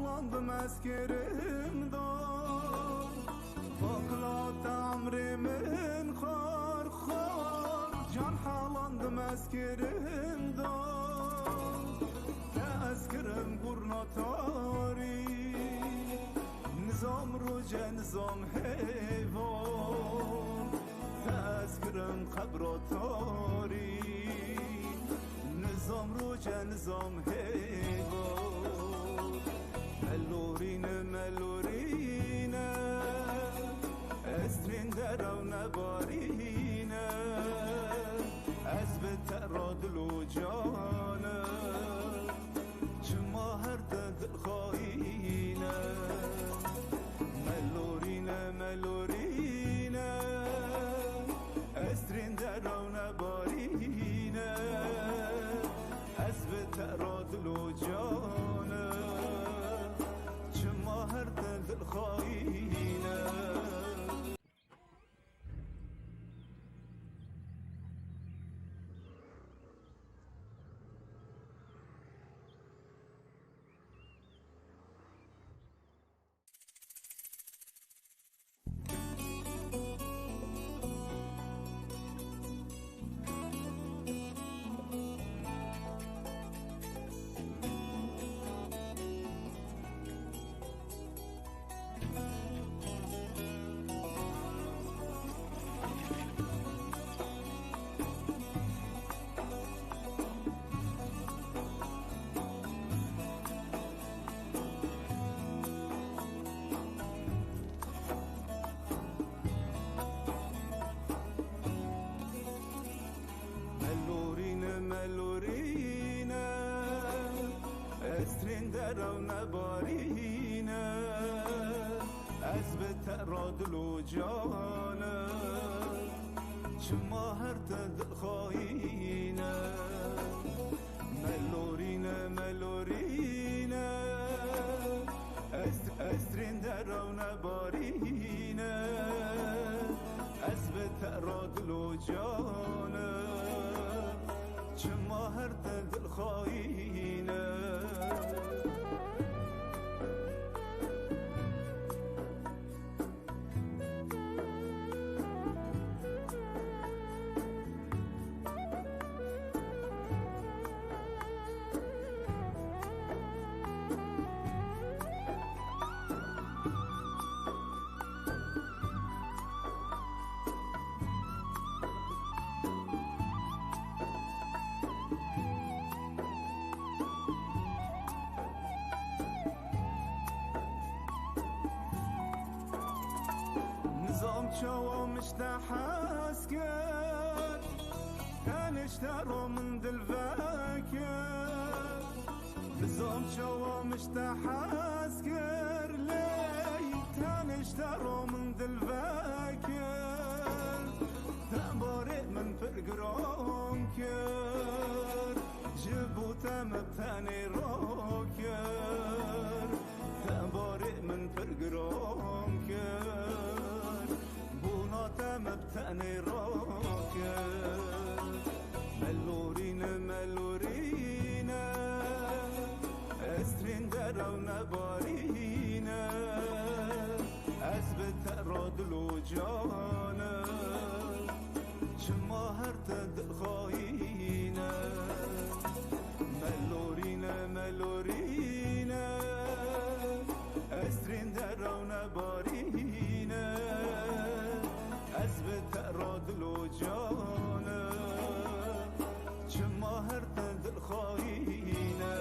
حاlandım eskerimden Baklat amrimin khar khar Can halandım eskerimden Eskerim gurnatari Nizam roja nizam heyvan Eskerim kabratari Nizam roja nizam heyvan Melorine melorine Estrin derav nebarine Ez be teradlu cane Çima her de dil khayine Melorine melorine Estrin derav nebarine Ez be teradlu cane Çima her de dil khayine melorine Estrin derav nebarine Ez be teradlu cane Çima her te dil khayine Melorine melorine Estrin derav nebarine Ez be teradlu cane Çima her te dil khayine نظام شوا مشتحس كر كان اشتروا من دلفاكر نظام شوا مشتحس كر لي كان اشتروا من دلفاكر تبارئ من فرقرام كر جبوته مبتاني روكر تبارئ من فرقرام كر مبتني روكه ملورينه ملورينه استرين دراو نبارينه از به ترادلو جانه شما هر دل خواهینه ملورينه ملورينه استرين دراو نبارينه از به ترادلو جانه چما هر دل خواهینه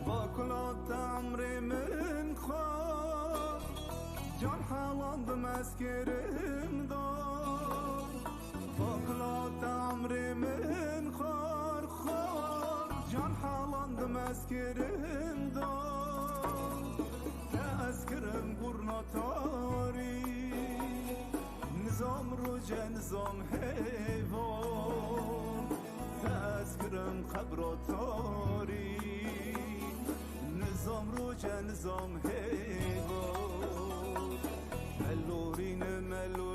باکلات عمری من خواه جان حالاندم اسکرم دار باکلات عمری من خواه کرم داد که از کرم گرناتاری نظام روژه نظام حیوان از کرم قبراتاری نظام روژه نظام حیوان ملورین ملورین